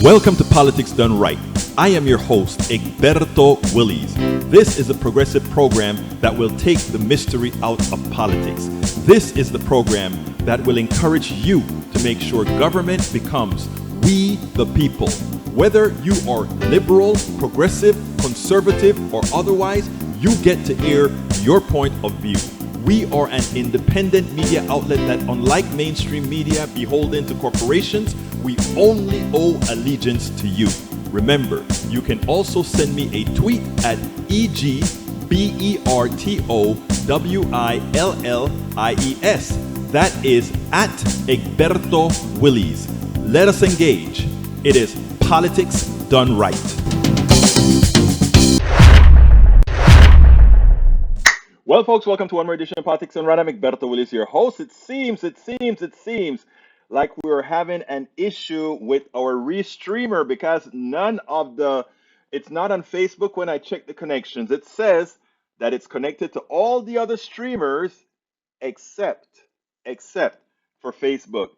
Welcome to Politics Done Right. I am your host, Egberto Willies. This is a progressive program that will take the mystery out of politics. This is the program that will encourage you to make sure government becomes we the people. Whether you are liberal, progressive, conservative, or otherwise, you get to air your point of view. We are an independent media outlet that, unlike mainstream media beholden to corporations, we only owe allegiance to you. Remember, you can also send me a tweet at EGBERTOWILLIES. That is at Egberto Willies. Let us engage. It is Politics Done Right. Well, folks, welcome to one more edition of Politics Done Right. I'm Egberto Willies, your host. It seems like we're having an issue with our restreamer because it's not on Facebook when I check the connections. It says that it's connected to all the other streamers except for Facebook.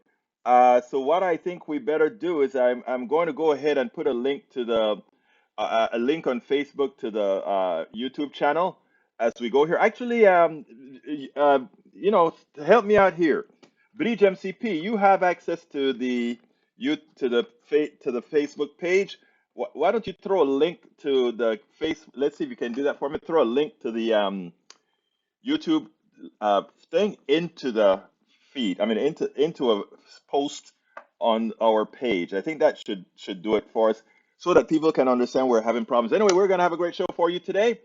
So what I think we better do is I'm going to go ahead and put a link to a link on Facebook to the YouTube channel as we go here. Actually, help me out here. Bridge MCP, you have access to the Facebook page. Why don't you throw a link to the Let's see if you can do that for me. Throw a link to the YouTube thing into the feed. I mean, into a post on our page. I think that should do it for us, so that people can understand we're having problems. Anyway, we're gonna have a great show for you today.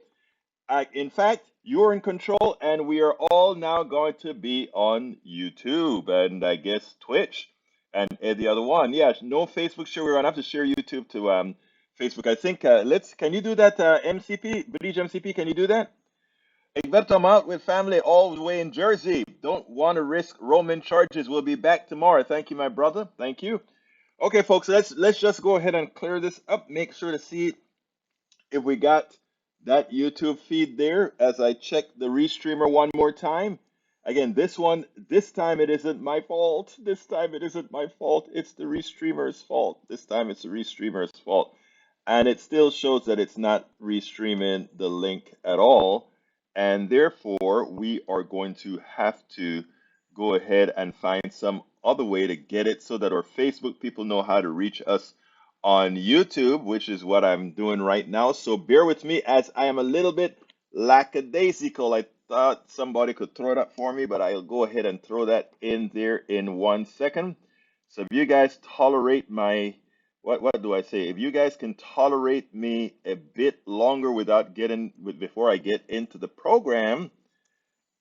In fact, you're in control, and we are all now going to be on YouTube and I guess Twitch and the other one. Yeah, no Facebook share. We're gonna have to share YouTube to Facebook. I think can you do that, MCP? Bridge MCP, can you do that? Egberto, I'm out with family all the way in Jersey. Don't want to risk Roman charges. We'll be back tomorrow. Thank you, my brother. Thank you. Okay, folks, let's just go ahead and clear this up. Make sure to see if we got that YouTube feed there as I check the restreamer one more time. Again, this time it isn't my fault. This time it isn't my fault. It's the restreamer's fault. This time it's the restreamer's fault. And it still shows that it's not restreaming the link at all. And therefore, we are going to have to go ahead and find some other way to get it so that our Facebook people know how to reach us on YouTube, which is what I'm doing right now. So bear with me as I am a little bit lackadaisical. I thought somebody could throw it up for me, but I'll go ahead and throw that in there in 1 second. So if you guys tolerate my, what do I say? If you guys can tolerate me a bit longer before I get into the program,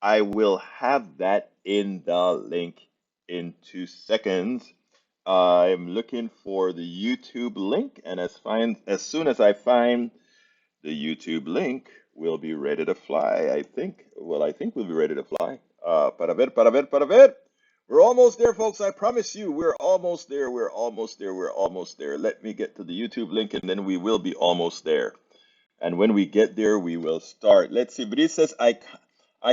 I will have that in the link in 2 seconds. I'm looking for the YouTube link, and as soon as I find the YouTube link, we'll be ready to fly. I think we'll be ready to fly. Para ver. We're almost there, folks. I promise you, we're almost there. We're almost there. Let me get to the YouTube link, and then we will be almost there. And when we get there, we will start. Let's see. Brice says, I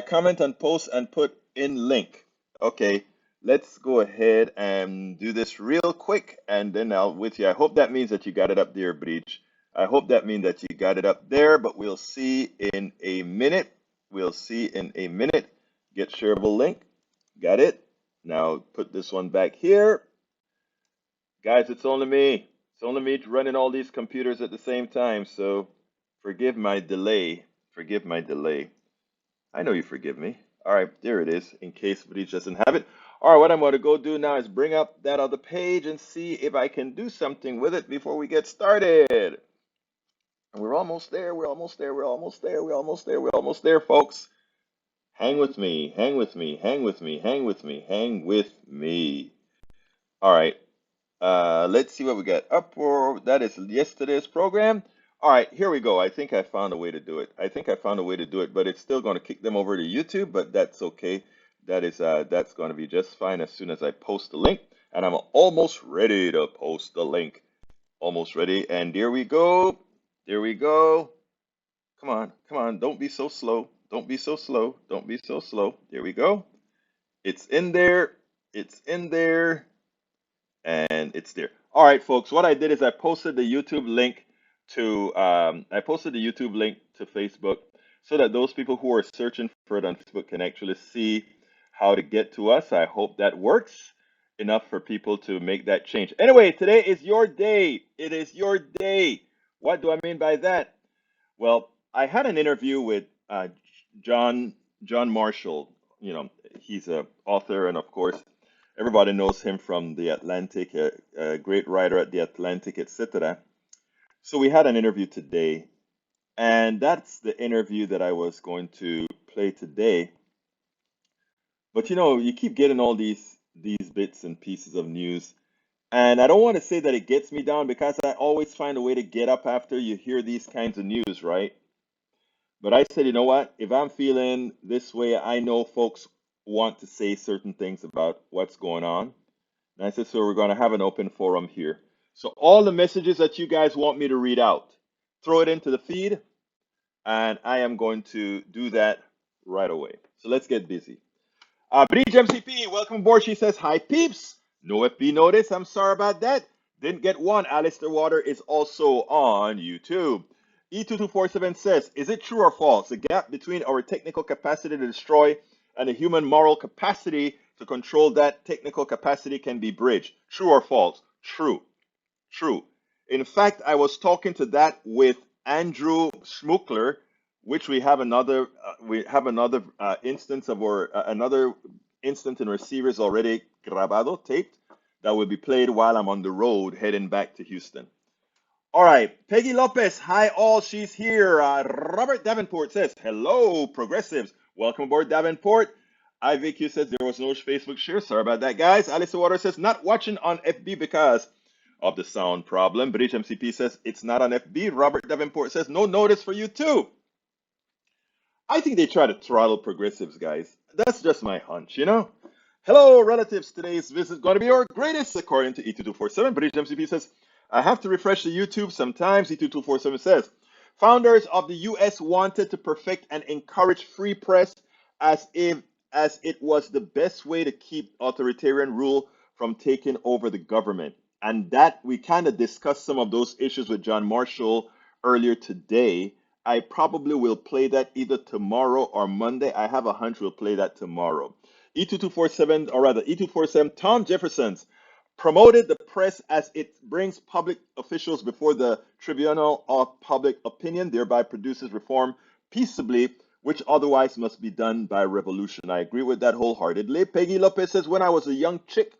comment on post and put in link. Okay. Let's go ahead and do this real quick, and then I'll with you. I hope that means that you got it up there, Bridge. I hope that means that you got it up there, but we'll see in a minute. Get shareable link. Got it? Now put this one back here. Guys, it's only me. It's only me running all these computers at the same time, so forgive my delay. I know you forgive me. All right, there it is, in case Bridge doesn't have it. All right, what I'm going to go do now is bring up that other page and see if I can do something with it before we get started. We're almost there, folks. Hang with me. All right, let's see what we got up for. That is yesterday's program. All right, here we go. I think I found a way to do it. But it's still going to kick them over to YouTube, but that's okay. That's going to be just fine as soon as I post the link. And I'm almost ready to post the link. Almost ready. And there we go. Come on. Don't be so slow. There we go. It's in there. And it's there. All right, folks. What I did is I posted the YouTube link to Facebook so that those people who are searching for it on Facebook can actually see how to get to us. I hope that works enough for people to make that change. Anyway, today is your day. It is your day. What do I mean by that? Well, I had an interview with John John Marshall. You know, he's a author, and of course, everybody knows him from The Atlantic, a great writer at The Atlantic, etc. So we had an interview today, and that's the interview that I was going to play today. But you know, you keep getting all these bits and pieces of news, and I don't want to say that it gets me down because I always find a way to get up after you hear these kinds of news, right? But I said, you know what? If I'm feeling this way, I know folks want to say certain things about what's going on. And I said, so we're going to have an open forum here. So all the messages that you guys want me to read out, throw it into the feed, and I am going to do that right away. So let's get busy. Bridge MCP, welcome aboard. She says, hi peeps. No FB notice. I'm sorry about that. Didn't get one. Alistair Water is also on YouTube. E2247 says, is it true or false? The gap between our technical capacity to destroy and the human moral capacity to control that technical capacity can be bridged. True or false? True. True. In fact, I was talking to that with Andrew Schmuckler, which we have another instance of our another instance in our series already grabado taped that will be played while I'm on the road heading back to Houston. All right, Peggy Lopez, hi all, she's here. Robert Davenport says, hello, progressives. Welcome aboard, Davenport. IVQ says there was no Facebook share. Sorry about that, guys. Alice Water says, not watching on FB because of the sound problem. British MCP says, it's not on FB. Robert Davenport says, no notice for you too. I think they try to throttle progressives, guys. That's just my hunch, you know? Hello, relatives. Today's visit is going to be our greatest, according to E2247. British MCP says, I have to refresh the YouTube sometimes. E2247 says, founders of the US wanted to perfect and encourage free press as if as it was the best way to keep authoritarian rule from taking over the government. And that we kind of discussed some of those issues with John Marshall earlier today. I probably will play that either tomorrow or Monday. I have a hunch we'll play that tomorrow. E2247, or rather E247, Tom Jefferson's promoted the press as it brings public officials before the tribunal of public opinion, thereby produces reform peaceably, which otherwise must be done by revolution. I agree with that wholeheartedly. Peggy Lopez says, when I was a young chick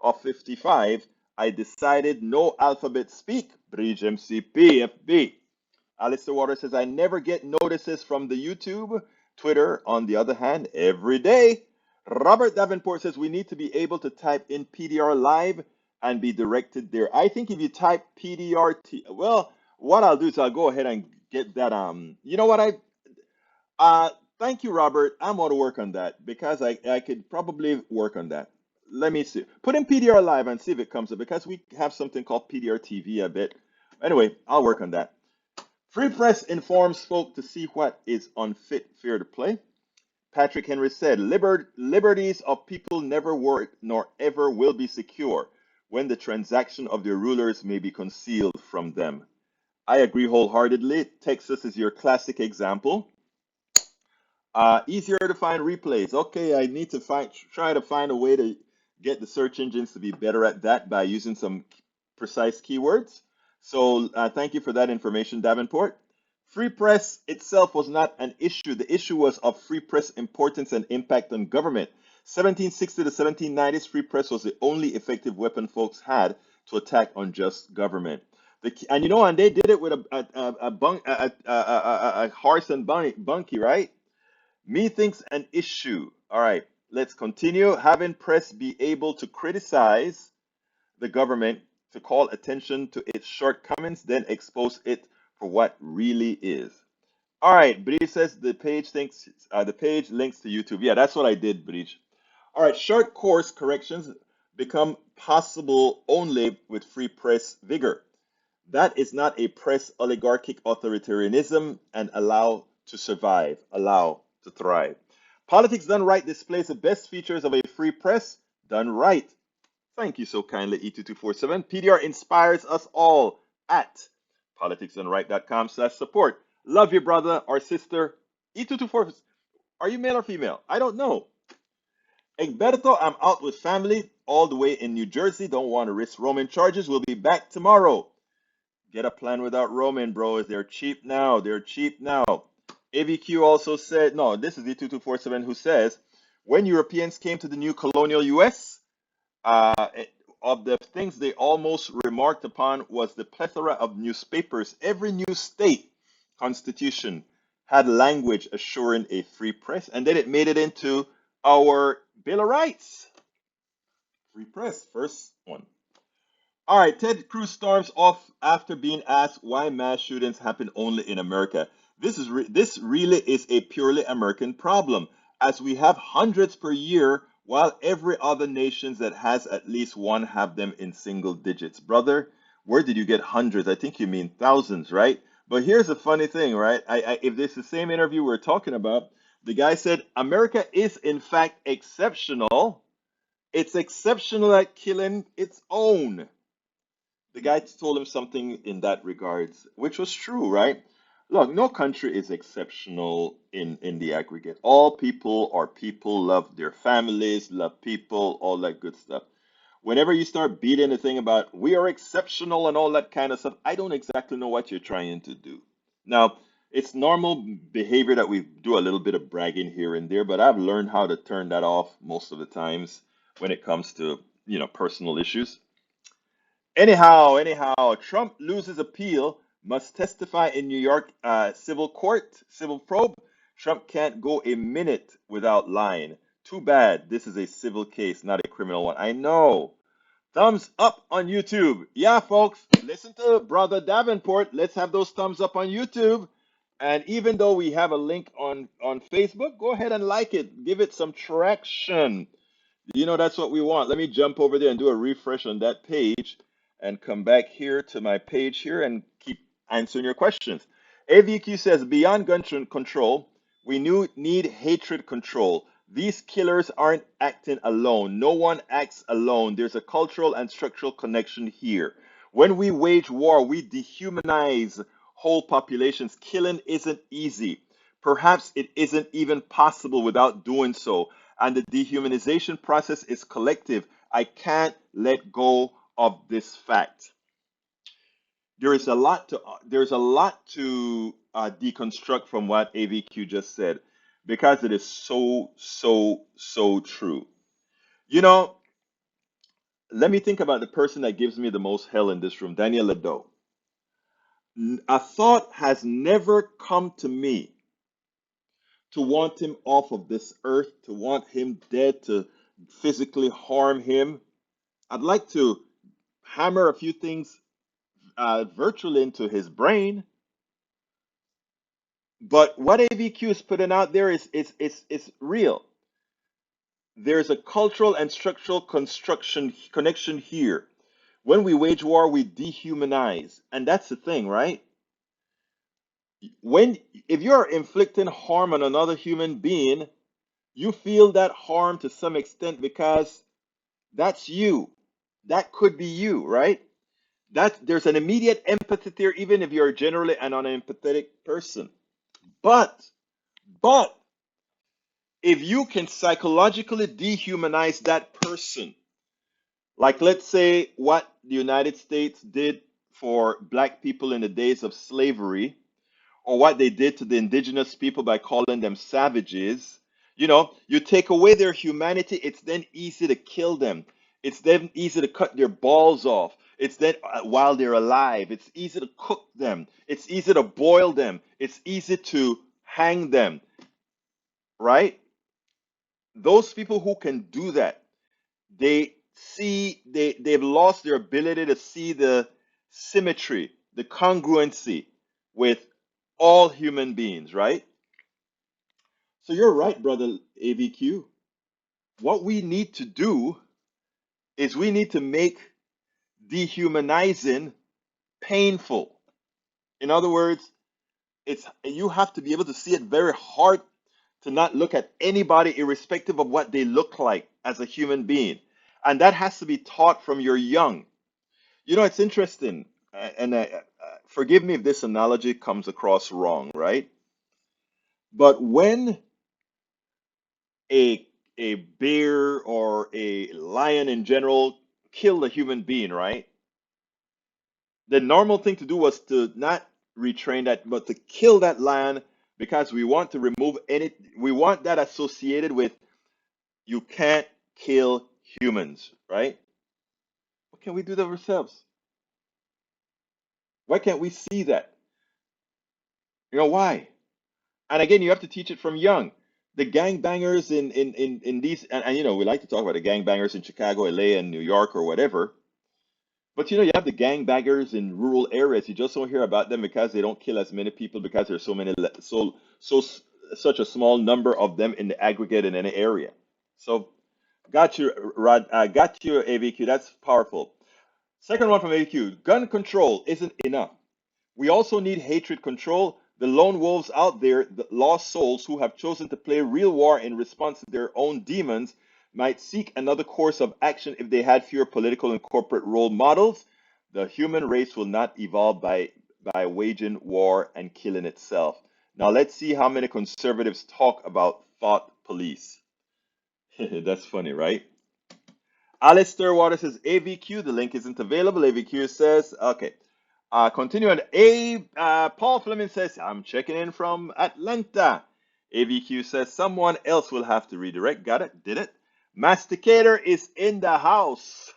of 55, I decided no alphabet speak. Bridge MCP, FB. Alistair Waters says, I never get notices from the YouTube. Twitter, on the other hand, every day. Robert Davenport says, we need to be able to type in PDR live and be directed there. I think if you type PDR, well, what I'll do is I'll go ahead and get that. You know what thank you, Robert. I'm going to work on that because I could probably work on that. Let me see. Put in PDR live and see if it comes up because we have something called PDR TV a bit. Anyway, I'll work on that. Free press informs folk to see what is unfit, fair to play. Patrick Henry said, liberties of people never were nor ever will be secure when the transaction of their rulers may be concealed from them. I agree wholeheartedly. Texas is your classic example. Easier to find replays. Okay, I need to try to find a way to get the search engines to be better at that by using some precise keywords. So thank you for that information, Davenport. Free press itself was not an issue. The issue was of free press importance and impact on government. 1760 to 1790s, free press was the only effective weapon folks had to attack unjust government. And you know, and they did it with a horse and bunkie, right? Methinks an issue. All right, let's continue. Having press be able to criticize the government, to call attention to its shortcomings, then expose it for what really is. All right, Bridge says the page links to YouTube. Yeah, that's what I did, Bridge. All right, short course corrections become possible only with free press vigor. That is not a press oligarchic authoritarianism and allow to survive, allow to thrive. Politics done right displays the best features of a free press done right. Thank you so kindly, E2247. PDR inspires us all at politicsandright.com/support. Love your brother or sister. E224, are you male or female? I don't know. Egberto, I'm out with family all the way in New Jersey. Don't want to risk roaming charges. We'll be back tomorrow. Get a plan without roaming, bro. They're cheap now. They're cheap now. AVQ also said, no, this is E2247 who says, when Europeans came to the new colonial US, uh, of the things they almost remarked upon was the plethora of newspapers. Every new state constitution had language assuring a free press, and then it made it into our Bill of Rights. Free press, first one. All right, Ted Cruz storms off after being asked why mass shootings happen only in America. This really is a purely American problem, as we have hundreds per year, while every other nation that has at least one have them in single digits. Brother, where did you get hundreds? I think you mean thousands, right? But here's the funny thing, right? If this is the same interview we're talking about, the guy said America is in fact exceptional. It's exceptional at killing its own. The guy told him something in that regards, which was true, right? Look, no country is exceptional in the aggregate. All people are people, love their families, love people, all that good stuff. Whenever you start beating the thing about we are exceptional and all that kind of stuff, I don't exactly know what you're trying to do. Now, it's normal behavior that we do a little bit of bragging here and there, but I've learned how to turn that off most of the times when it comes to, personal issues. Anyhow, Trump loses appeal, must testify in New York civil court, civil probe. Trump can't go a minute without lying. Too bad. This is a civil case, not a criminal one. I know. Thumbs up on YouTube. Yeah, folks, listen to Brother Davenport. Let's have those thumbs up on YouTube. And even though we have a link on Facebook, go ahead and like it. Give it some traction. That's what we want. Let me jump over there and do a refresh on that page and come back here to my page here and keep answering your questions. AVQ says, beyond control, we need hatred control. These killers aren't acting alone. No one acts alone. There's a cultural and structural connection here. When we wage war, we dehumanize whole populations. Killing isn't easy. Perhaps it isn't even possible without doing so, and the dehumanization process is collective. I can't let go of this fact. There's a lot to deconstruct from what AVQ just said, because it is so true. You know, let me think about the person that gives me the most hell in this room, Daniel Ledo. A thought has never come to me to want him off of this earth, to want him dead, to physically harm him. I'd like to hammer a few things virtually into his brain, but what AVQ is putting out there is real. There's a cultural and structural construction connection here. When we wage war, we dehumanize, and that's the thing, right? When If you're inflicting harm on another human being, you feel that harm to some extent because that's you. That could be you, right? There's an immediate empathy there, even if you're generally an unempathetic person. But but if you can psychologically dehumanize that person, like let's say what the United States did for black people in the days of slavery, or what they did to the indigenous people by calling them savages, you take away their humanity, it's then easy to kill them. It's then easy to cut their balls off. It's then while they're alive. It's easy to cook them. It's easy to boil them. It's easy to hang them, right? Those people who can do that, they've lost their ability to see the symmetry, the congruency with all human beings, right? So you're right, brother AVQ. What we need to do is we need to make dehumanizing painful. In other words, you have to be able to see it very hard to not look at anybody irrespective of what they look like as a human being. And that has to be taught from your young. You know, it's interesting, and forgive me if this analogy comes across wrong, right? But when a a bear or a lion in general killed a human being, right? The normal thing to do was to not retrain that, but to kill that lion because we want to remove any, we want that associated with you can't kill humans, right? What can we do to ourselves? Why can't we see that? You know why? And again, you have to teach it from young. The gangbangers in these, and you know, we like to talk about the gangbangers in Chicago, LA, and New York or whatever. But you know, you have the gangbangers in rural areas. You just don't hear about them because they don't kill as many people because there's so many, such a small number of them in the aggregate in any area. So, got you, Rod. Got you, AVQ. That's powerful. Second one from AVQ. Gun control isn't enough. We also need hatred control. The lone wolves out there, the lost souls who have chosen to play real war in response to their own demons, might seek another course of action if they had fewer political and corporate role models. The human race will not evolve by waging war and killing itself. Now let's see how many conservatives talk about thought police. That's funny, right? Alistair Waters says AVQ. The link isn't available. AVQ says, okay. Continuing, Paul Fleming says, I'm checking in from Atlanta. AVQ says, someone else will have to redirect. Got it? Did it? Masticator is in the house.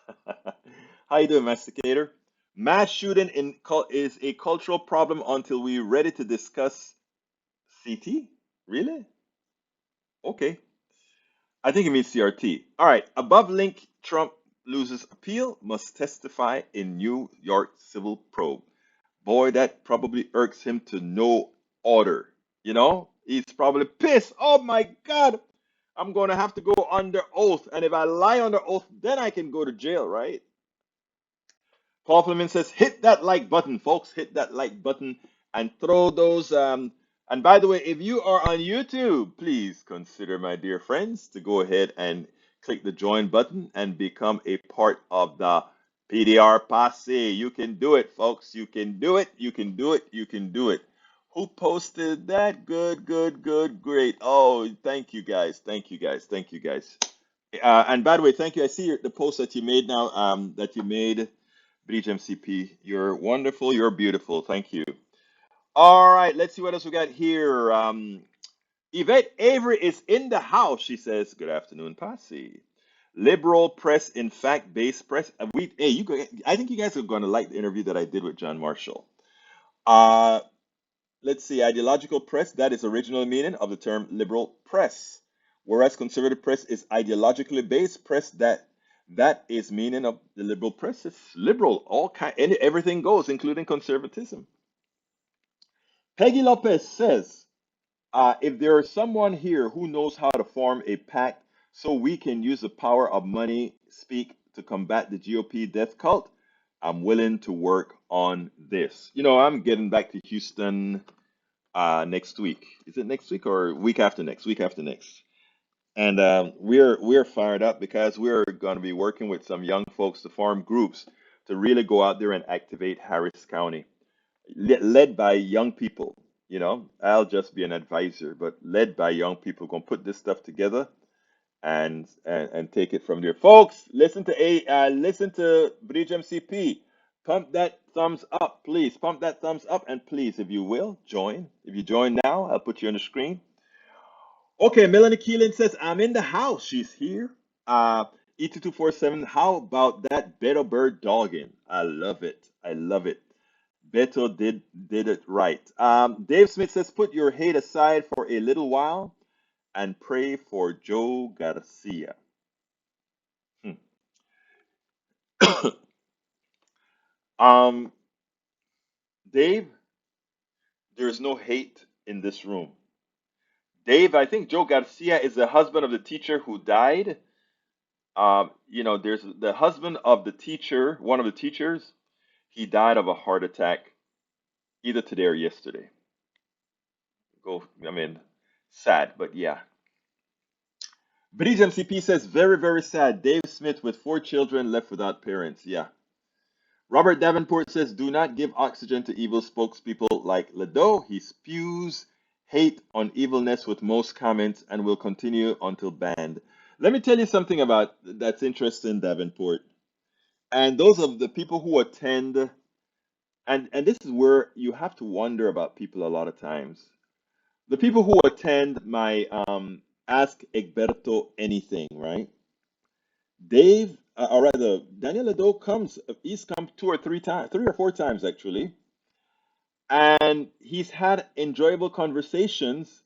How you doing, Masticator? Mass shooting is a cultural problem until we're ready to discuss CT? Really? Okay. I think it means CRT. All right. Above link, Trump loses appeal, must testify in New York civil probe. Boy, that probably irks him to no order. You know, he's probably pissed. Oh my God, I'm going to have to go under oath. And if I lie under oath, then I can go to jail, right? Paul Fleming says, hit that like button, folks. Hit that like button and throw those. And by the way, if you are on YouTube, please consider, my dear friends, to go ahead and click the join button and become a part of the PDR posse. You can do it, folks. You can do it. You can do it. You can do it. Who posted that? Good, good, good, great. Oh, thank you guys. Thank you guys. Thank you guys. And by the way, thank you. I see the post that you made now. That you made. Bridge MCP, you're wonderful, you're beautiful. Thank you. All right, let's see what else we got here. Yvette Avery is in the house. She says, "Good afternoon, Posse." Liberal press, in fact, based press. Hey, I think you guys are going to like the interview that I did with John Marshall. Uh, let's see. Ideological press. That is original meaning of the term liberal press, whereas conservative press is ideologically based press. That is meaning of the liberal press. It's liberal, all kind, everything goes, including conservatism. Peggy Lopez says, if there is someone here who knows how to form a pact so we can use the power of money speak to combat the GOP death cult, I'm willing to work on this. You know, I'm getting back to Houston next week. Is it next week or week after next? Week after next. And we're fired up because we're going to be working with some young folks to form groups to really go out there and activate Harris County, led by young people. You know, I'll just be an advisor, but led by young people, going to put this stuff together and take it from there. Folks, listen to Bridge MCP. Pump that thumbs up, please. Pump that thumbs up, and please, if you will, join. If you join now, I'll put you on the screen. Okay, Melanie Keelan says, I'm in the house. She's here. E2247, how about that Beto Bird dogging? I love it. I love it. Beto did it right. Dave Smith says, put your hate aside for a little while and pray for Joe Garcia. Hmm. um, Dave, there's no hate in this room. Dave, I think Joe Garcia is the husband of the teacher who died. You know, there's the husband of the teacher, one of the teachers. He died of a heart attack either today or yesterday. I mean, sad, but yeah. Bridge MCP says, very, very sad. Dave Smith with 4 children left without parents. Yeah. Robert Davenport says, do not give oxygen to evil spokespeople like Ledo. He spews hate on evilness with most comments and will continue until banned. Let me tell you something about that's interesting, Davenport. And those of the people who attend, and this is where you have to wonder about people a lot of times. The people who attend my Ask Egberto Anything, right? Dave, or rather, Daniel Ado comes, he's come 2 or 3 times, 3 or 4 times actually, and he's had enjoyable conversations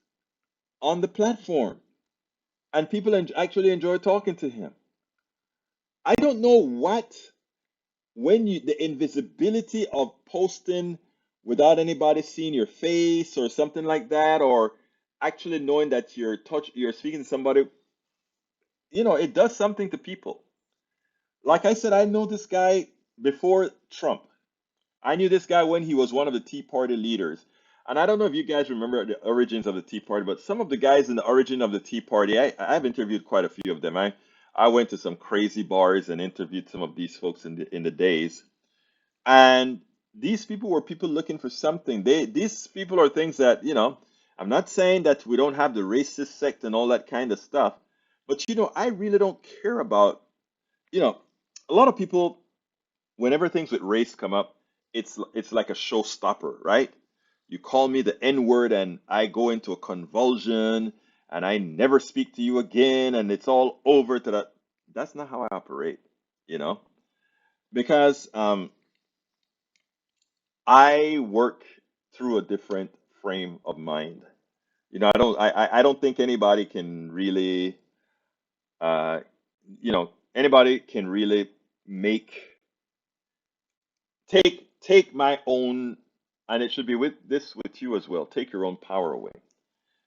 on the platform, and people actually enjoy talking to him. I don't know what, when you, the invisibility of posting without anybody seeing your face or something like that, or actually knowing that you're speaking to somebody, it does something to people. Like I said, I know this guy before Trump. I knew this guy when he was one of the Tea Party leaders. And I don't know if you guys remember the origins of the Tea Party, but some of the guys in the origin of the Tea Party, I've interviewed quite a few of them. I went to some crazy bars and interviewed some of these folks in the days. And these people were people looking for something. These people are things that, I'm not saying that we don't have the racist sect and all that kind of stuff, but I really don't care about, you know, a lot of people, whenever things with race come up, it's like a showstopper, right? You call me the N word and I go into a convulsion and I never speak to you again and it's all over to that. That's not how I operate, you know, because I work through a different frame of mind. I don't think anybody can really uh, anybody can really make take my own, and it should be with you as well. Take your own power away.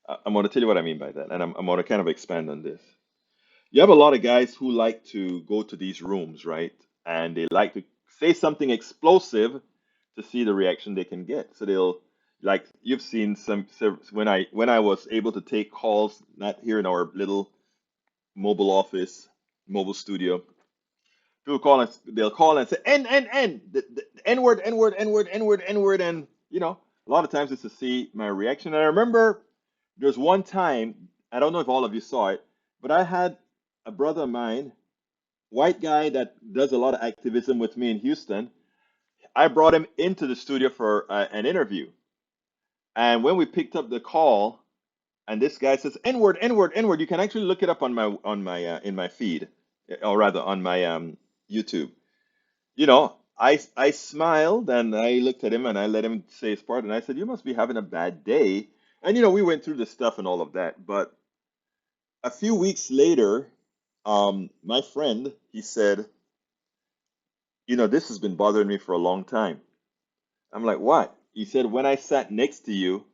I'm going to tell you what I mean by that, and I'm going to kind of expand on this. You have a lot of guys who like to go to these rooms, right? And they like to say something explosive to see the reaction they can get. So they'll, like you've seen when I was able to take calls, not here in our little mobile office, mobile studio. People call and they'll call and say the N word, N word, N word, N word, N word, and a lot of times it's to see my reaction. And I remember there's one time, I don't know if all of you saw it, but I had a brother of mine, white guy that does a lot of activism with me in Houston. I brought him into the studio for an interview, and when we picked up the call, and this guy says N word, N word, N word. You can actually look it up on my in my feed, or rather on my YouTube. I smiled and I looked at him and I let him say his part and I said, "You must be having a bad day." And we went through the stuff and all of that. But a few weeks later, my friend, he said, "This has been bothering me for a long time." I'm like, "What?" He said, "When I sat next to you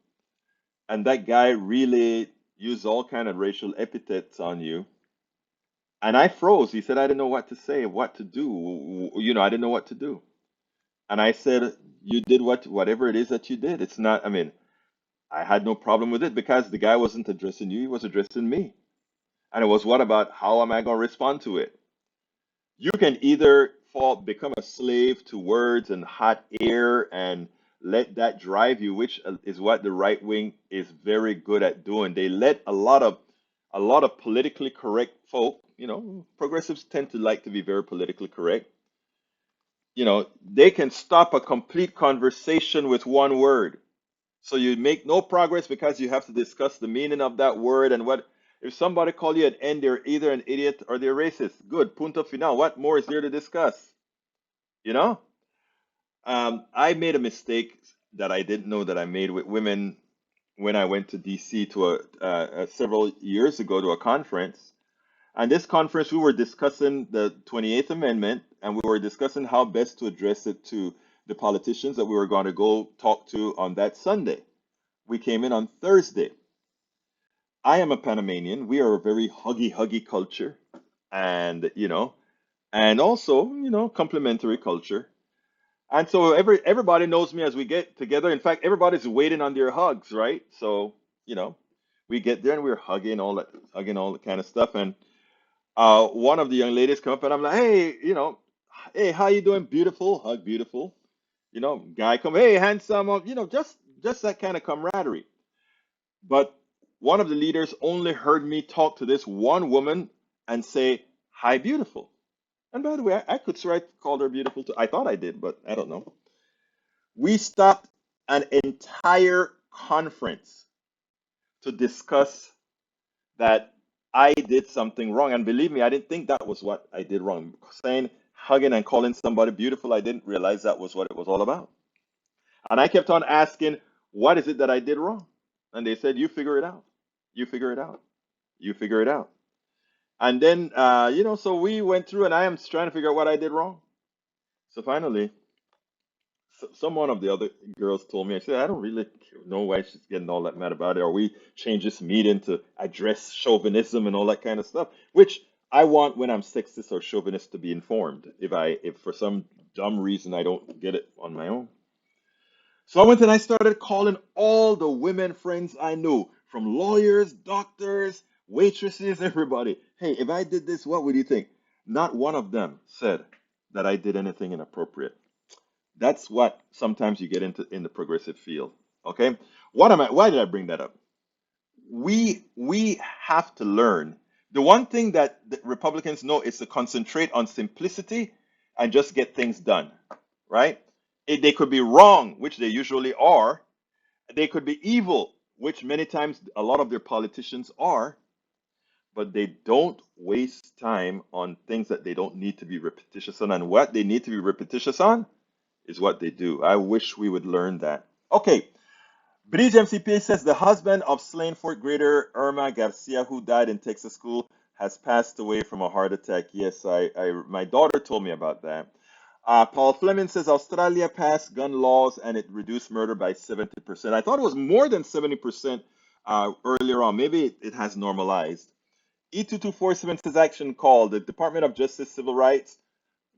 and that guy really used all kind of racial epithets on you, and I froze." He said, "I didn't know what to say, what to do. I didn't know what to do." And I said, "You did whatever it is that you did. It's not, I mean, I had no problem with it because the guy wasn't addressing you, he was addressing me. And it was, what about how am I going to respond to it? You can either become a slave to words and hot air and let that drive you, which is what the right wing is very good at doing. They let a lot of politically correct folk, progressives tend to like to be very politically correct. They can stop a complete conversation with one word. So you make no progress because you have to discuss the meaning of that word and what. If somebody call you an N, they're either an idiot or they're racist. Good, punto final. What more is there to discuss? You know? I made a mistake that I didn't know that I made with women when I went to DC to several years ago to a conference. And this conference, we were discussing the 28th Amendment, and we were discussing how best to address it to the politicians that we were going to go talk to on that Sunday. We came in on Thursday. I am a Panamanian. We are a very huggy, huggy culture, and and also complementary culture. And so everybody knows me as we get together. In fact, everybody's waiting on their hugs, right? So you know, We get there and we're hugging all that kind of stuff. And one of the young ladies come up and I'm like, hey, hey, how you doing? Beautiful, hug, beautiful. Guy come, hey, handsome, just that kind of camaraderie. But one of the leaders only heard me talk to this one woman and say, hi, beautiful. And by the way, I could swear I called her beautiful too. I thought I did, but I don't know. We stopped an entire conference to discuss that I did something wrong. And believe me, I didn't think that was what I did wrong. Saying, hugging, and calling somebody beautiful, I didn't realize that was what it was all about. And I kept on asking, what is it that I did wrong? And they said, you figure it out. You figure it out. You figure it out. And then, so we went through, and I am trying to figure out what I did wrong. So finally, some one of the other girls told me, I said, I don't really know why she's getting all that mad about it. Or we change this meeting to address chauvinism and all that kind of stuff, which I want when I'm sexist or chauvinist to be informed. If for some dumb reason I don't get it on my own. So I went and I started calling all the women friends I knew, from lawyers, doctors, waitresses, everybody. Hey, if I did this, what would you think? Not one of them said that I did anything inappropriate. That's what sometimes you get into in the progressive field. Okay? Why did I bring that up? We have to learn. The one thing that the Republicans know is to concentrate on simplicity and just get things done, right? They could be wrong, which they usually are. They could be evil, which many times a lot of their politicians are, but they don't waste time on things that they don't need to be repetitious on. And what they need to be repetitious on is what they do. I wish we would learn that. Okay, Bridge MCP says the husband of slain fourth grader Irma Garcia, who died in Texas school, has passed away from a heart attack. Yes, my daughter told me about that. Paul Fleming says Australia passed gun laws and it reduced murder by 70%. I thought it was more than 70% earlier on. Maybe it has normalized. E2247 says action call. The Department of Justice Civil Rights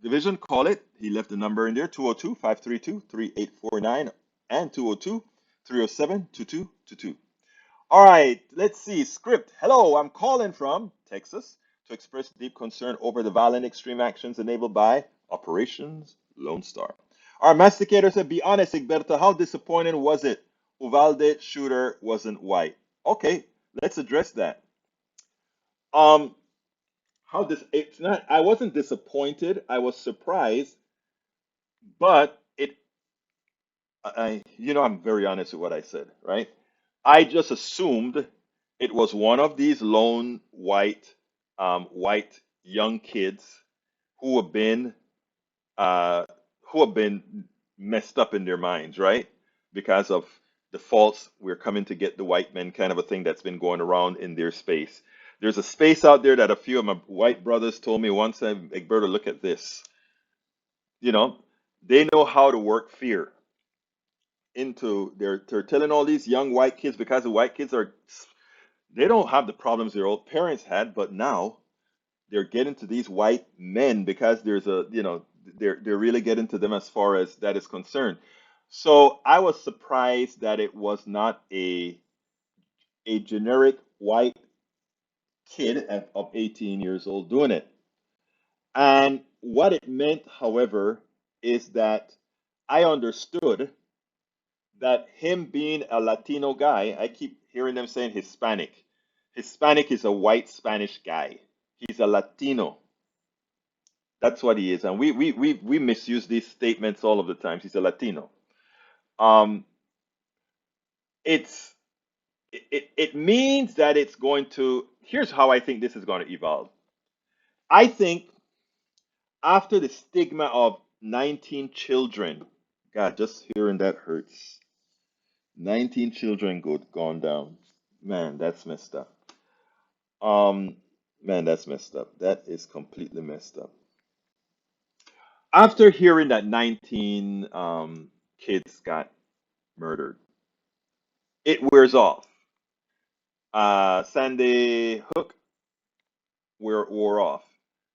Division, call it. He left the number in there, 202-532-3849 and 202-307-2222. All right, let's see. Script. Hello, I'm calling from Texas to express deep concern over the violent extreme actions enabled by Operations Lone Star. Our masticator said, be honest, Egberto, how disappointing was it? Uvalde shooter wasn't white. Okay, let's address that. Um, how this it's not I wasn't disappointed, I was surprised, but I'm very honest with what I said, right? I just assumed it was one of these lone white young kids who have been uh, who have been messed up in their minds, right? Because of the false "we're coming to get the white men" kind of a thing that's been going around in their space. There's a space out there that a few of my white brothers told me once, Egberto, look at this. You know, they know how to work fear into they're telling all these young white kids, because the white kids they don't have the problems their old parents had, but now they're getting to these white men because there's they're really getting to them as far as that is concerned. So I was surprised that it was not a generic white kid of 18 years old doing it. And what it meant, however, is that I understood that him being a Latino guy, I keep hearing them saying Hispanic. Hispanic is a white Spanish guy. He's a Latino. That's what he is. And we misuse these statements all of the times. He's a Latino. Um, it's it means that it's going to, here's how I think this is going to evolve. I think after the stigma of 19 children, God, just hearing that hurts. 19 children gone down. Man, that's messed up. Um, man, that's messed up. That is completely messed up. After hearing that 19 kids got murdered, it wears off. Sandy Hook wore off.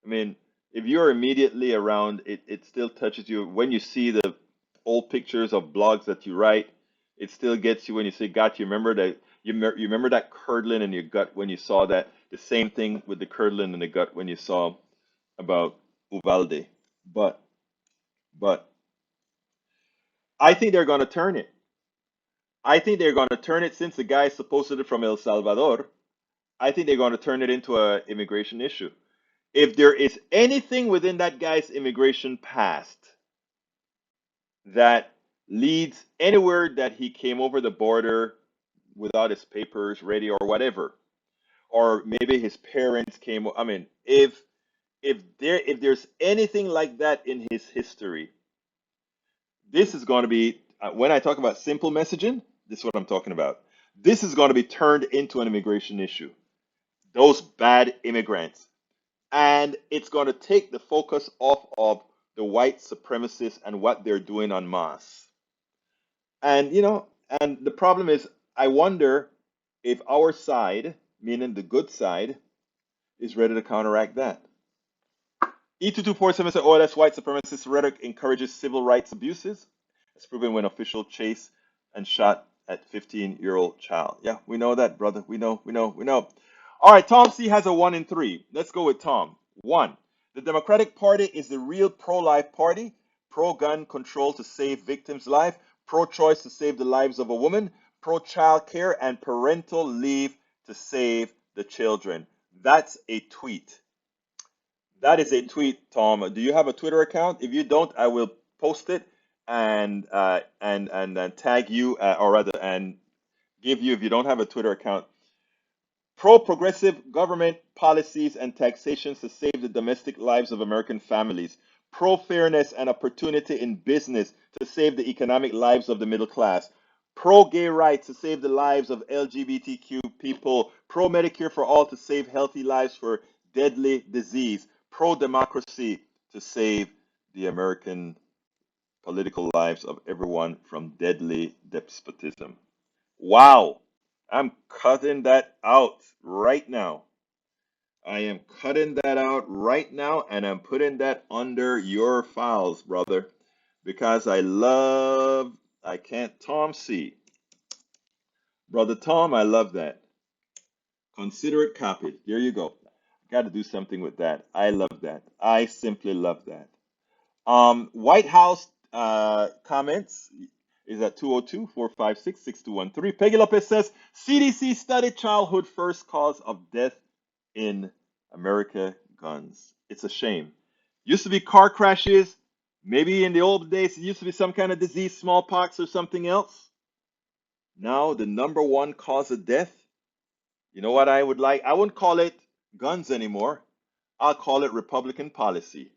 I mean, if you're immediately around, it still touches you. When you see the old pictures of blogs that you write, It still gets you when you say got you. Remember that you remember that curdling in your gut when you saw that. The same thing with the curdling in the gut when you saw about Uvalde. But but I think they're going to turn it. I think they're going to turn it since the guy is supposedly from El Salvador. I think they're going to turn it into an immigration issue. If there is anything within that guy's immigration past that leads anywhere that he came over the border without his papers ready or whatever, or maybe his parents came. I mean, if there's anything like that in his history, this is going to be when I talk about simple messaging. This is what I'm talking about. This is going to be turned into an immigration issue. Those bad immigrants, and it's going to take the focus off of the white supremacists and what they're doing en masse. And and the problem is, I wonder if our side, meaning the good side, is ready to counteract that. E2247 said, oh, that's white supremacist rhetoric encourages civil rights abuses. It's proven when official chased and shot at 15-year-old child. Yeah, we know that, brother. We know, we know, we know. All right, Tom C has a 1 in 3. Let's go with Tom. 1. The Democratic Party is the real pro-life party, pro-gun control to save victims' life, pro-choice to save the lives of a woman, pro-child care, and parental leave to save the children. That's a tweet. That is a tweet, Tom. Do you have a Twitter account? If you don't, I will post it and tag you, or rather, and give you, if you don't have a Twitter account, pro-progressive government policies and taxations to save the domestic lives of American families, pro-fairness and opportunity in business to save the economic lives of the middle class, pro-gay rights to save the lives of LGBTQ people, pro-Medicare for all to save healthy lives for deadly disease, pro-democracy to save the American political lives of everyone from deadly despotism. Wow. I'm cutting that out right now. I am cutting that out right now and I'm putting that under your files, brother, because I can't, Tom C. Brother Tom, I love that. Consider it copied. There you go. Got to do something with that. I love that. I simply love that. White House comments is at 202-456-6213. Peggy Lopez says CDC study childhood first cause of death in America, guns. It's a shame. Used to be car crashes. Maybe in the old days it used to be some kind of disease, smallpox or something else. Now the number one cause of death. You know what I would like? I wouldn't call it guns anymore. I'll call it Republican policy.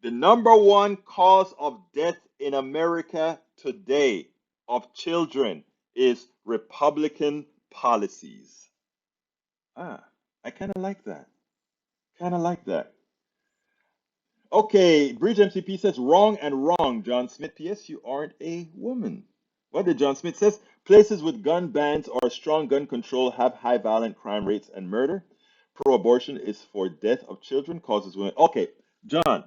The number one cause of death in America today of children is Republican policies. Ah, I kind of like that. Kind of like that. Okay, Bridge MCP says wrong and wrong. John Smith, P.S. You aren't a woman. What did John Smith says? Places with gun bans or strong gun control have high violent crime rates and murder. Pro-abortion is for death of children, causes women. Okay, John,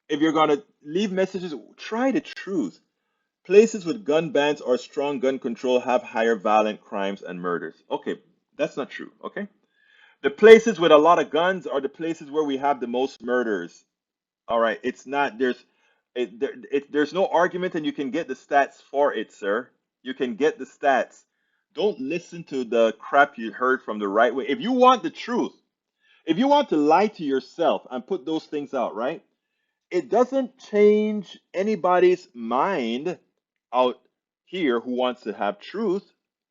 if you're gonna leave messages, try the truth. Places with gun bans or strong gun control have higher violent crimes and murders. Okay, that's not true. Okay, the places with a lot of guns are the places where we have the most murders. All right, it's not there's no argument, and you can get the stats for it, sir. You can get the stats. Don't listen to the crap you heard from the right way. If you want the truth, if you want to lie to yourself and put those things out, right? It doesn't change anybody's mind out here who wants to have truth.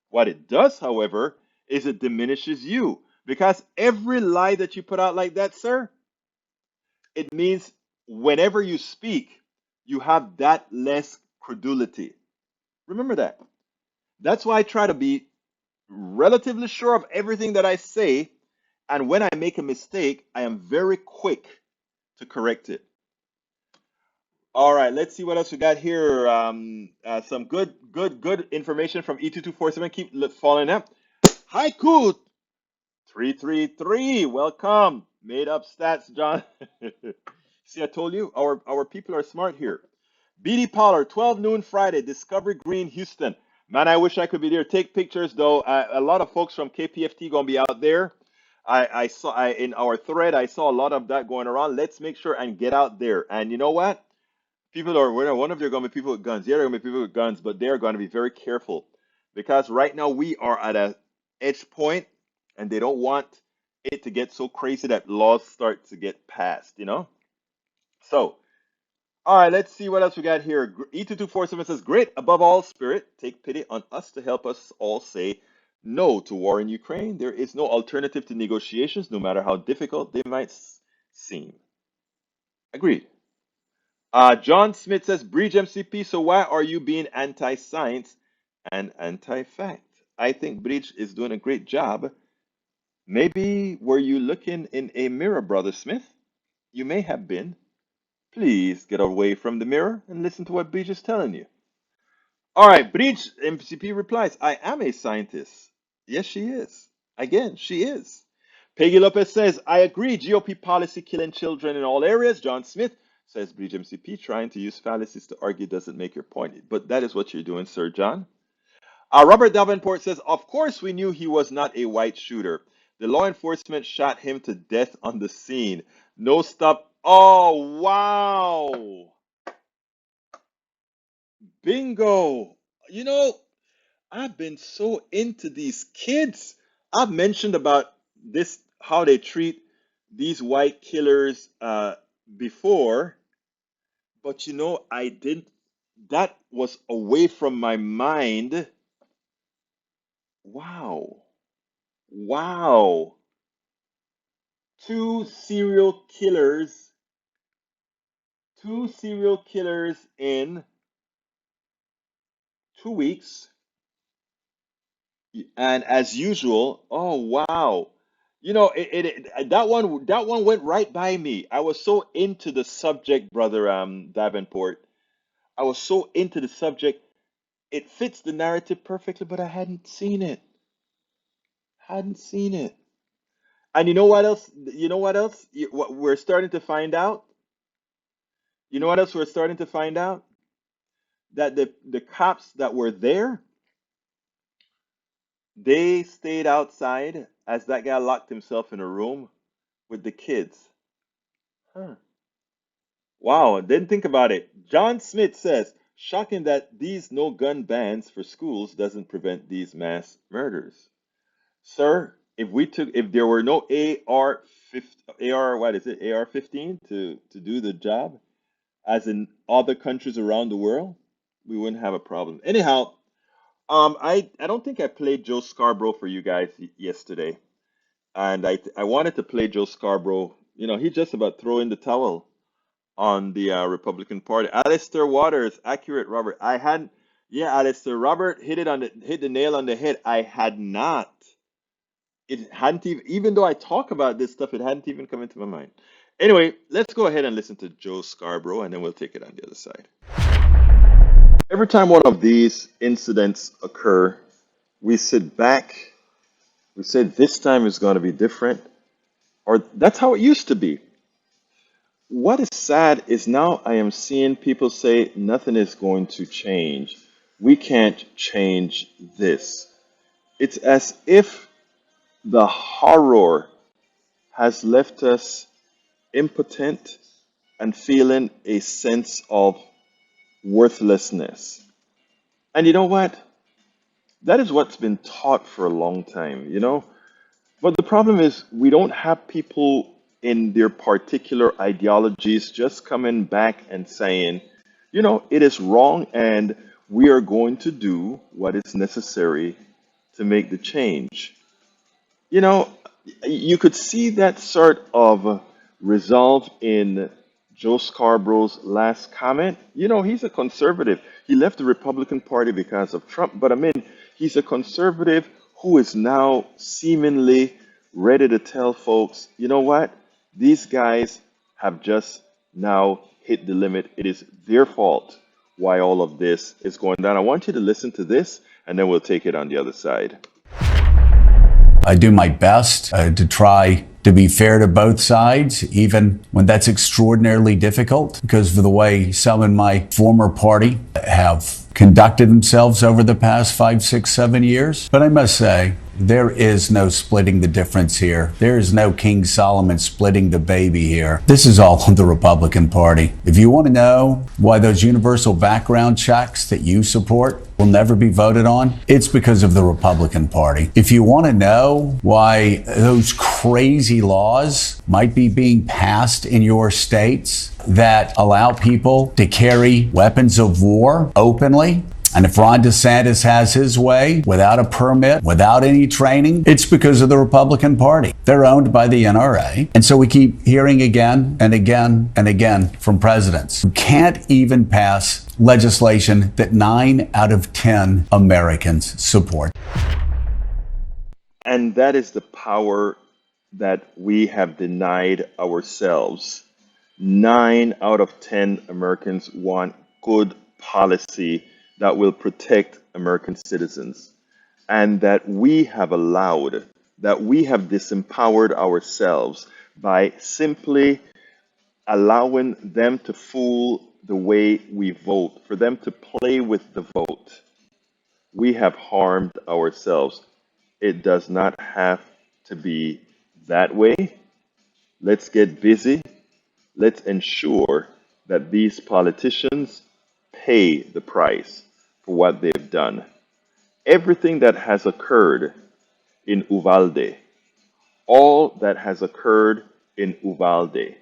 What it does, however, is it diminishes you because every lie that you put out like that, sir, it means whenever you speak, you have that less credulity. Remember that. That's why I try to be relatively sure of everything that I say. And when I make a mistake, I am very quick to correct it. All right, let's see what else we got here. Some good information from E2247. Keep following up. Haiku 333. Welcome. Made up stats, John. See, I told you our people are smart here. BD Pollard, 12 noon Friday, Discovery Green, Houston. Man, I wish I could be there. Take pictures though. A lot of folks from KPFT gonna be out there. I saw in our thread. I saw a lot of that going around. Let's make sure and get out there. And you know what? People are one of there are gonna be people with guns. Yeah, there are gonna be people with guns, but they're gonna be very careful because right now we are at a edge point, and they don't want it to get so crazy that laws start to get passed. So. All right, let's see what else we got here. E2247 says, Great above all, Spirit, take pity on us to help us all say no to war in Ukraine. There is no alternative to negotiations, no matter how difficult they might seem. Agreed. John Smith says, Breach MCP, so why are you being anti science and anti fact? I think Breach is doing a great job. Maybe were you looking in a mirror, Brother Smith? You may have been. Please get away from the mirror and listen to what Breach is telling you. All right, Breach MCP replies, I am a scientist. Yes, she is. Again, she is. Peggy Lopez says, I agree, GOP policy killing children in all areas. John Smith says, Breach MCP trying to use fallacies to argue doesn't make your point. But that is what you're doing, Sir John. Robert Davenport says, Of course we knew he was not a white shooter. The law enforcement shot him to death on the scene. No stop. Oh, wow. Bingo. You know, I've been so into these kids. I've mentioned about this, how they treat these white killers before, but I didn't, that was away from my mind. Wow. Wow. Two serial killers, two serial killers in 2 weeks. And as usual, oh wow. That one went right by me. I was so into the subject, brother Davenport. I was so into the subject. It fits the narrative perfectly, but I hadn't seen it. Hadn't seen it. And you know what else? You know what else? What we're starting to find out? You know what else we're starting to find out? That the cops that were there, they stayed outside as that guy locked himself in a room with the kids. Huh. Wow, didn't think about it. John Smith says, shocking that these no gun bans for schools doesn't prevent these mass murders. Sir, if there were no what is it, AR-15 to do the job, as in other countries around the world, we wouldn't have a problem. Anyhow, I don't think I played Joe Scarborough for you guys yesterday, and I wanted to play Joe Scarborough. He just about throw in the towel on the Republican Party. Alistair Waters, accurate, Robert. I hadn't. Yeah, Alistair. Robert hit the nail on the head. I had not. It hadn't even though I talk about this stuff, it hadn't even come into my mind. Anyway, let's go ahead and listen to Joe Scarborough, and then we'll take it on the other side. Every time one of these incidents occur, we sit back. We say this time is going to be different, or that's how it used to be. What is sad is now I am seeing people say nothing is going to change. We can't change this. It's as if the horror has left us impotent and feeling a sense of worthlessness. And you know what? That is what's been taught for a long time. But the problem is, we don't have people in their particular ideologies just coming back and saying, it is wrong and we are going to do what is necessary to make the change. You know, you could see that sort of resolve in Joe Scarborough's last comment. He's a conservative. He left the Republican Party because of Trump, but I mean, he's a conservative who is now seemingly ready to tell folks, you know what? These guys have just now hit the limit. It is their fault why all of this is going down. I want you to listen to this, and then we'll take it on the other side. I do my best to try to be fair to both sides, even when that's extraordinarily difficult, because of the way some in my former party have conducted themselves over the past 5, 6, 7 years. But I must say, there is no splitting the difference here. There is no King Solomon splitting the baby here. This is all the Republican Party. If you want to know why those universal background checks that you support will never be voted on, it's because of the Republican Party. If you want to know why those crazy laws might be being passed in your states that allow people to carry weapons of war openly, and if Ron DeSantis has his way, without a permit, without any training, it's because of the Republican Party. They're owned by the NRA. And so we keep hearing again and again and again from presidents who can't even pass legislation that 9 out of 10 Americans support. And that is the power that we have denied ourselves. 9 out of 10 Americans want good policy that will protect American citizens, and that we have allowed, that we have disempowered ourselves by simply allowing them to fool the way we vote, for them to play with the vote. We have harmed ourselves. It does not have to be that way. Let's get busy. Let's ensure that these politicians pay the price for what they've done. Everything that has occurred in Uvalde, all that has occurred in Uvalde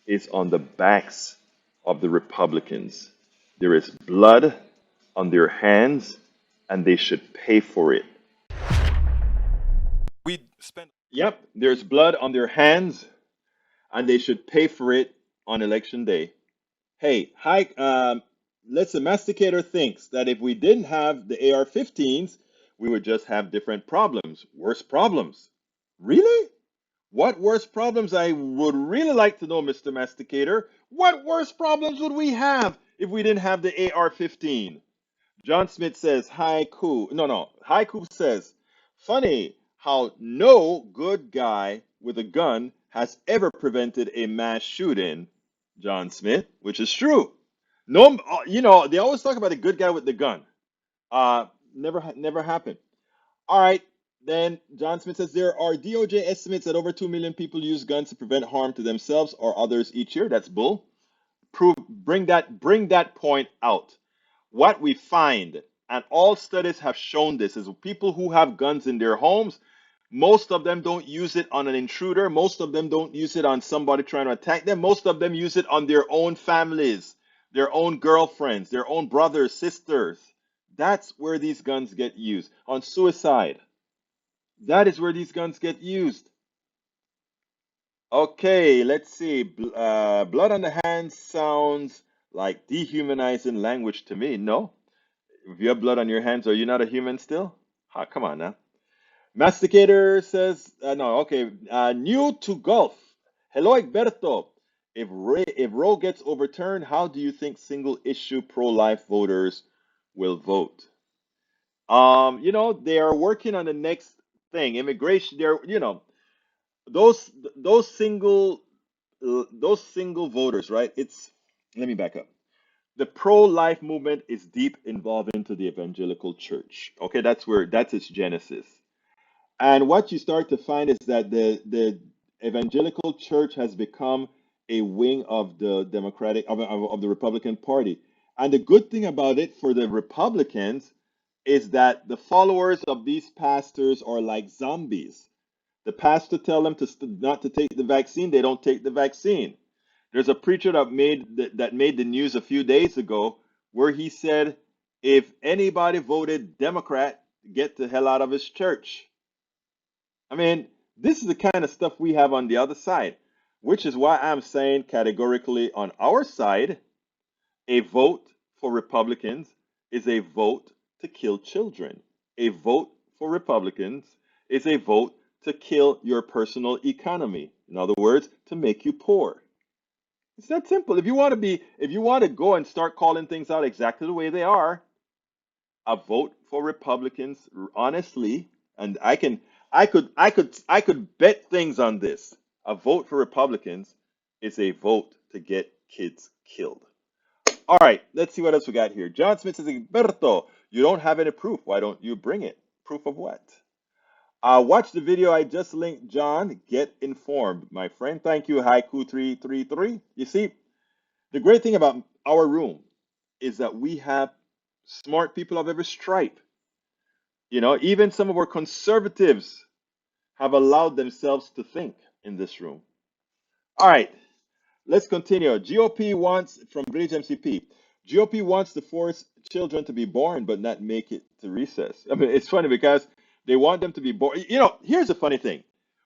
is on the backs of the Republicans. There is blood on their hands, and they should pay for it. Yep, there's blood on their hands, and they should pay for it on election day. Hey, hi, let's the masticator thinks that if we didn't have the AR-15s, we would just have different problems, worse problems. Really? What worse problems? I would really like to know, Mr. Masticator. What worse problems would we have if we didn't have the AR-15? John Smith says, haiku. No. Haiku says, funny how no good guy with a gun has ever prevented a mass shooting, John Smith, which is true. No, they always talk about a good guy with the gun. Never happened. All right. Then John Smith says there are DOJ estimates that over 2 million people use guns to prevent harm to themselves or others each year. That's bull. Bring that point out. What we find, and all studies have shown this, is people who have guns in their homes, most of them don't use it on an intruder. Most of them don't use it on somebody trying to attack them. Most of them use it on their own families, their own girlfriends, their own brothers, sisters. That's where these guns get used. On suicide. That is where these guns get used. Okay, let's see. Blood on the hands sounds like dehumanizing language to me. No. If you have blood on your hands, are you not a human still? Come on now. Masticator says, no, okay. New to golf. Hello, Egberto. If Roe gets overturned, how do you think single issue pro-life voters will vote? They are working on the next thing. Immigration, those those single those single voters, right? Let me back up. The pro-life movement is deep involved into the evangelical church. Okay, that's its genesis. And what you start to find is that the evangelical church has become a wing of the of the Republican Party. And the good thing about it for the Republicans is that the followers of these pastors are like zombies. The pastor tell them not to take the vaccine, they don't take the vaccine. There's a preacher that made the news a few days ago where he said, if anybody voted Democrat, get the hell out of his church. I mean, this is the kind of stuff we have on the other side, which is why I'm saying categorically on our side, a vote for Republicans is a vote to kill children. A vote for Republicans is a vote to kill your personal economy. In other words, to make you poor. It's that simple. If you want to go and start calling things out exactly the way they are, a vote for Republicans honestly, and I could bet things on this. A vote for Republicans is a vote to get kids killed. All right, let's see what else we got here. John Smith says, Berto, you don't have any proof. Why don't you bring it? Proof of what? Watch the video I just linked, John. Get informed, my friend. Thank you, Haiku333. You see, the great thing about our room is that we have smart people of every stripe. You know, even some of our conservatives have allowed themselves to think in this room. All right, let's continue. GOP wants, from Bridge MCP, GOP wants to force children to be born but not make it to recess. I mean, it's funny because they want them to be born. You know, here's the funny thing.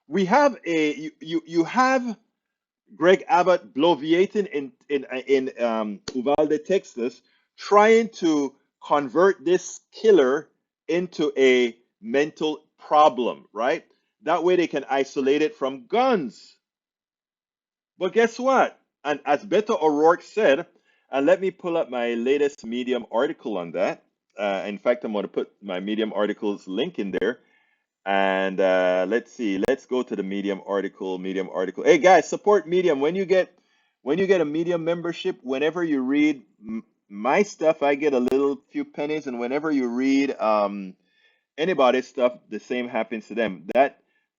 We have you have Greg Abbott bloviating in Uvalde, Texas, trying to convert this killer into a mental problem, right? That way they can isolate it from guns. But guess what? And as Beto O'Rourke said, and let me pull up my latest Medium article on that. In fact, I'm going to put my Medium article's link in there. And let's see. Let's go to the Medium article. Medium article. Hey guys, support Medium. When you get a Medium membership, whenever you read my stuff, I get a little few pennies, and whenever you read anybody's stuff, the same happens to them.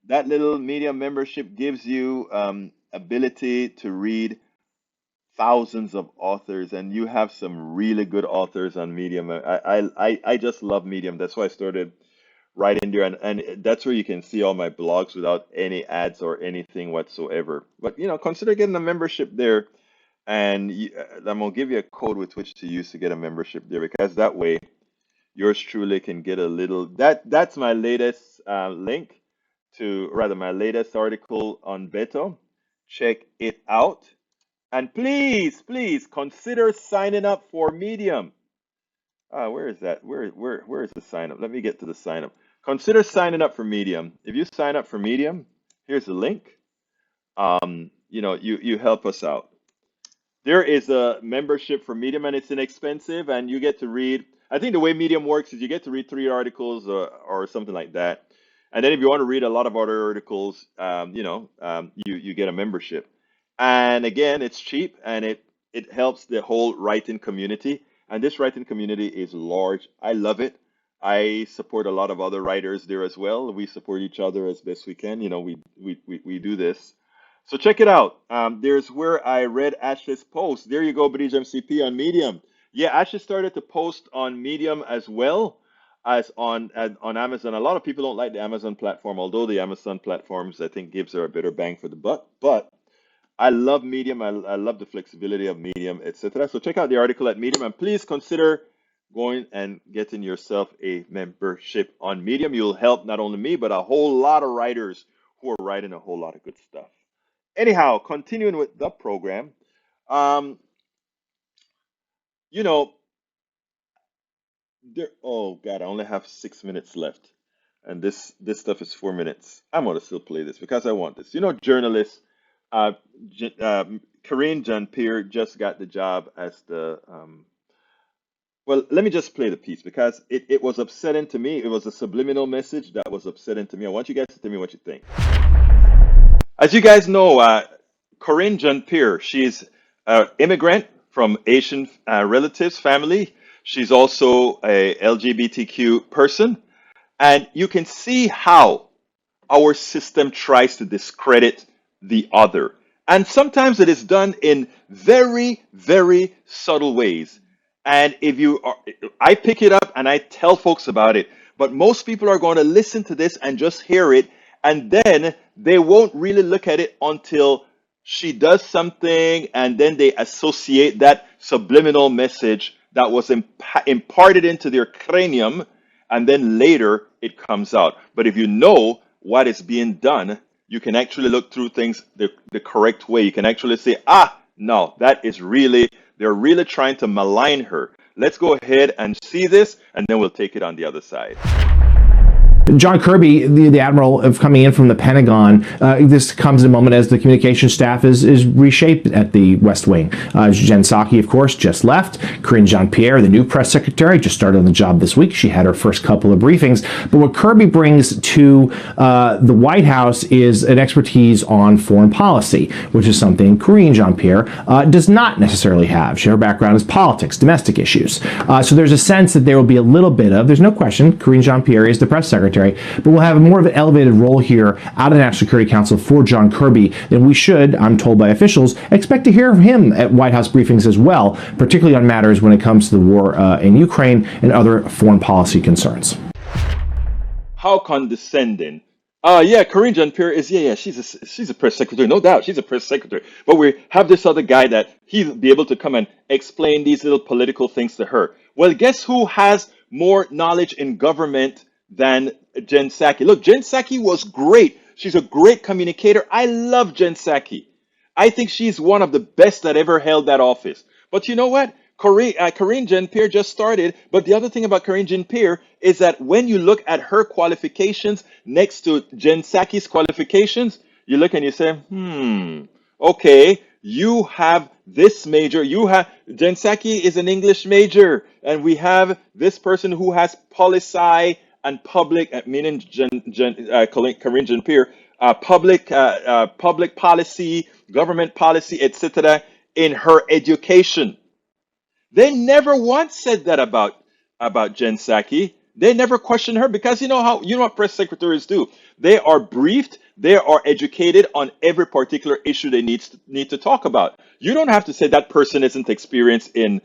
That little Medium membership gives you ability to read thousands of authors, and you have some really good authors on Medium. I just love Medium. That's why I started writing there, and that's where you can see all my blogs without any ads or anything whatsoever. But you know, consider getting a membership there, and I'm gonna give you a code with which to use to get a membership there, because that way yours truly can get a little. That's my latest link to, rather, my latest article on Beto. Check it out. And please, please consider signing up for Medium. Where is that? Where is the sign up? Let me get to the sign up. Consider signing up for Medium. If you sign up for Medium, here's the link. You know, you help us out. There is a membership for Medium, and it's inexpensive, and you get to read. I think the way Medium works is you get to read 3 articles or something like that. And then if you want to read a lot of other articles, you get a membership. And again, it's cheap, and it helps the whole writing community. And this writing community is large. I love it. I support a lot of other writers there as well. We support each other as best we can. You know, we do this. So check it out. There's where I read Ashley's post. There you go, Bridge MCP on Medium. Yeah, Ashley started to post on Medium as well as on Amazon. A lot of people don't like the Amazon platform, although the Amazon platforms, I think, gives her a better bang for the buck. But I love Medium. I love the flexibility of Medium, etc. So check out the article at Medium, and please consider going and getting yourself a membership on Medium. You'll help not only me, but a whole lot of writers who are writing a whole lot of good stuff. Anyhow, continuing with the program, you know, oh God, I only have 6 minutes left, and this stuff is 4 minutes. I'm gonna still play this because I want this. You know, journalists, Karine Jean-Pierre just got the job as the well, let me just play the piece because it was upsetting to me. It was a subliminal message that was upsetting to me. I want you guys to tell me what you think. As you guys know, Corinne Jean-Pierre, she's an immigrant from Asian relatives, family. She's also a LGBTQ person. And you can see how our system tries to discredit the other. And sometimes it is done in very, very subtle ways. And I pick it up and I tell folks about it. But most people are going to listen to this and just hear it, and then they won't really look at it until she does something, and then they associate that subliminal message that was imparted into their cranium, and then later it comes out. But if you know what is being done, you can actually look through things the correct way. You can actually say, no, they're really trying to malign her. Let's go ahead and see this, and then we'll take it on the other side. John Kirby, the admiral of coming in from the Pentagon, this comes in a moment as the communications staff is reshaped at the West Wing. Jen Psaki, of course, just left. Karine Jean-Pierre, the new press secretary, just started on the job this week. She had her first couple of briefings. But what Kirby brings to the White House is an expertise on foreign policy, which is something Karine Jean-Pierre does not necessarily have. Her background is politics, domestic issues. So there's a sense that there will be a little bit of, there's no question, Karine Jean-Pierre is the press secretary, but we'll have more of an elevated role here out of the National Security Council for John Kirby than we should, I'm told by officials, expect to hear from him at White House briefings as well, particularly on matters when it comes to the war in Ukraine and other foreign policy concerns. How condescending. Yeah, Karine Jean-Pierre is, she's a press secretary, no doubt, she's a press secretary. But we have this other guy that he'll be able to come and explain these little political things to her. Well, guess who has more knowledge in government than Jen Psaki? Look, Jen Psaki was great. She's a great communicator. I love Jen Psaki. I think she's one of the best that ever held that office. But you know what? Karine Jean-Pierre just started, but the other thing about Karine Jean-Pierre is that when you look at her qualifications next to Jen Psaki's qualifications, you look and you say, okay, you have this major, Jen Psaki is an English major, and we have this person who has policy and public, meaning Karine Jean-Pierre, public policy, government policy, etc., in her education. They never once said that about Jen Psaki. They never questioned her because you know what press secretaries do. They are briefed, they are educated on every particular issue they need to talk about. You don't have to say that person isn't experienced in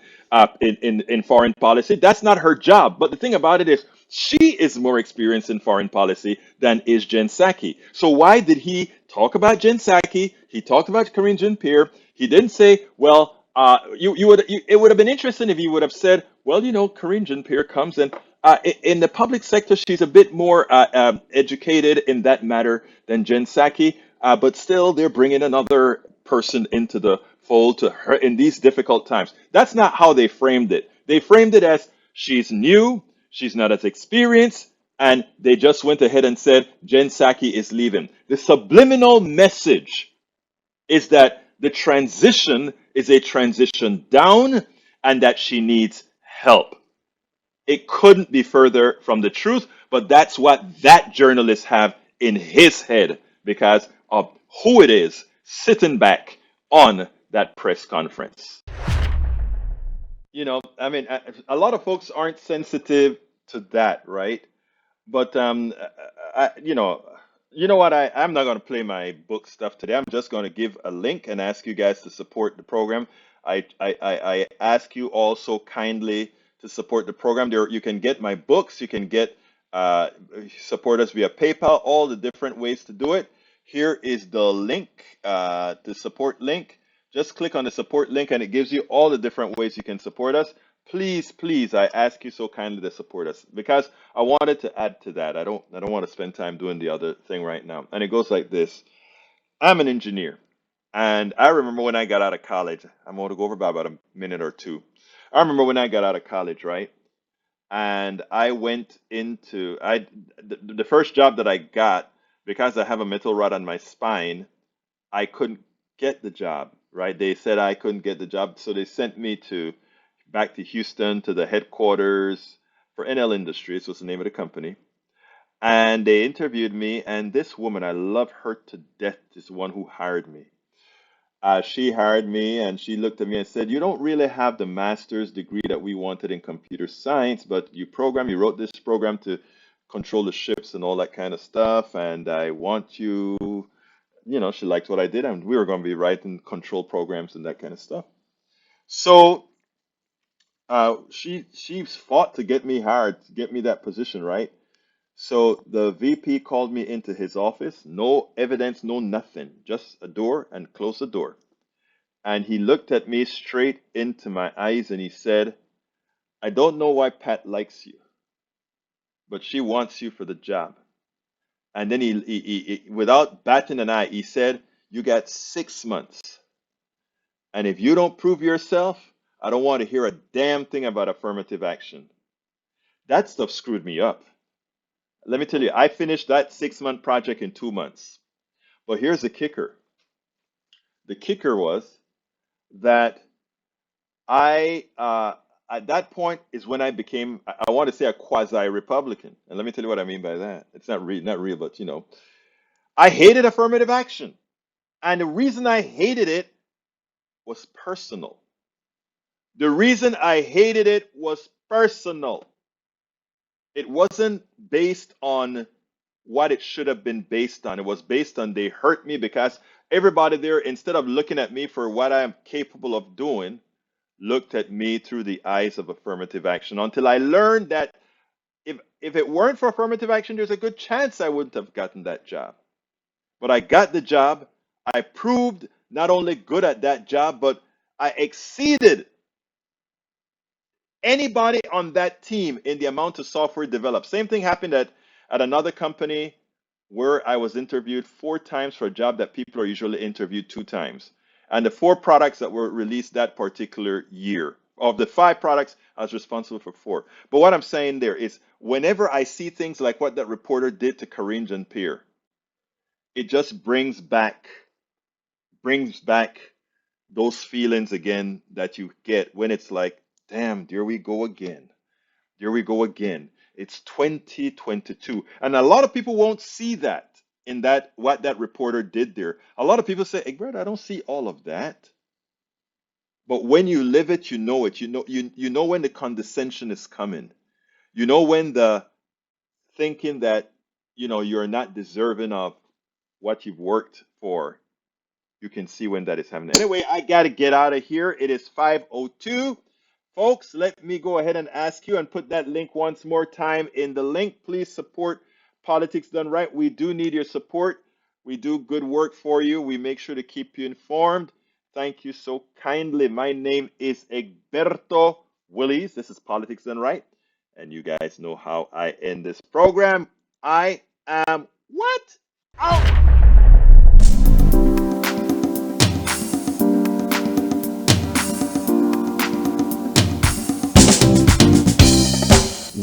foreign policy. That's not her job. But the thing about it is, she is more experienced in foreign policy than is Jen Psaki. So why did he talk about Jen Psaki? He talked about Karine Jean-Pierre. He didn't say, well, it would have been interesting if you would have said, well, Karine Jean-Pierre comes in in the public sector, she's a bit more educated in that matter than Jen Psaki, but still they're bringing another person into the fold to her in these difficult times. That's not how they framed it. They framed it as she's new, she's not as experienced, and they just went ahead and said Jen Psaki is leaving. The subliminal message is that the transition is a transition down and that she needs help. It couldn't be further from the truth, but that's what that journalist have in his head because of who it is sitting back on that press conference. A lot of folks aren't sensitive to that, right? But you know what? I'm not going to play my book stuff today. I'm just going to give a link and ask you guys to support the program. I ask you also kindly to support the program. There, you can get my books. You can get support us via PayPal. All the different ways to do it. Here is the link, the support link. Just click on the support link, and it gives you all the different ways you can support us. Please, please, I ask you so kindly to support us because I wanted to add to that. I don't want to spend time doing the other thing right now. And it goes like this. I'm an engineer, and I remember when I got out of college. I'm going to go over about a minute or two. I remember when I got out of college, right? And I went into the first job that I got because I have a metal rod on my spine. I couldn't get the job, right? They said I couldn't get the job, so they sent me back to Houston to the headquarters for NL Industries, was the name of the company. And they interviewed me, and this woman, I love her to death, is the one who hired me. She hired me, and she looked at me and said, you don't really have the master's degree that we wanted in computer science, but you wrote this program to control the ships and all that kind of stuff, and I want you, she liked what I did, and we were going to be writing control programs and that kind of stuff. So she fought to get me hired, to get me that position, right? So the VP called me into his office, no evidence, no nothing, just a door, and closed the door. And he looked at me straight into my eyes and he said, I don't know why Pat likes you, but she wants you for the job. And then he without batting an eye, he said, you got 6 months. And if you don't prove yourself, I don't want to hear a damn thing about affirmative action. That stuff screwed me up. Let me tell you, I finished that 6-month project in 2 months. But here's the kicker. The kicker was that at that point is when I became, I want to say, a quasi-Republican. And let me tell you what I mean by that. It's not real, but I hated affirmative action. And the reason I hated it was personal. The reason I hated it was personal. It wasn't based on what it should have been based on. It was based on they hurt me because everybody there, instead of looking at me for what I am capable of doing, looked at me through the eyes of affirmative action, until I learned that if it weren't for affirmative action, there's a good chance I wouldn't have gotten that job. But I got the job. I proved not only good at that job, but I exceeded anybody on that team in the amount of software developed. Same thing happened at another company where I was interviewed 4 times for a job that people are usually interviewed 2 times. And the 4 products that were released that particular year, of the 5 products, I was responsible for 4. But what I'm saying there is, whenever I see things like what that reporter did to Karine Jean-Pierre, it just brings back those feelings again that you get when it's like, damn, there we go again. There we go again. It's 2022. And a lot of people won't see that in that what that reporter did there. A lot of people say, Egbert, I don't see all of that. But when you live it, you know it. You know when the condescension is coming. You know when the thinking that you're not deserving of what you've worked for. You can see when that is happening. Anyway, I gotta get out of here. It is 5:02. Folks, let me go ahead and ask you and put that link once more time in the link. Please support Politics Done Right. We do need your support. We do good work for you. We make sure to keep you informed. Thank you so kindly. My name is Egberto Willies. This is Politics Done Right. And you guys know how I end this program. I am what? Out!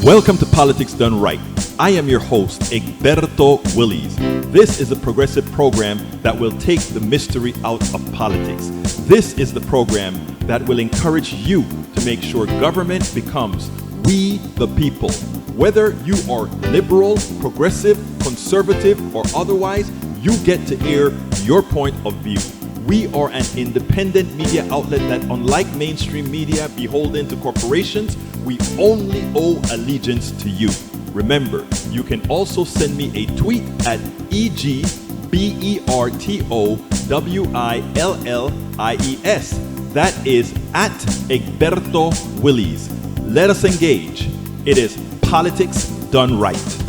Welcome to Politics Done Right. I am your host, Egberto Willies. This is a progressive program that will take the mystery out of politics. This is the program that will encourage you to make sure government becomes we the people. Whether you are liberal, progressive, conservative, or otherwise, you get to air your point of view. We are an independent media outlet that, unlike mainstream media beholden to corporations, we only owe allegiance to you. Remember, you can also send me a tweet at EGBERTOWILLIES. That is at Egberto Willies. Let us engage. It is Politics Done Right.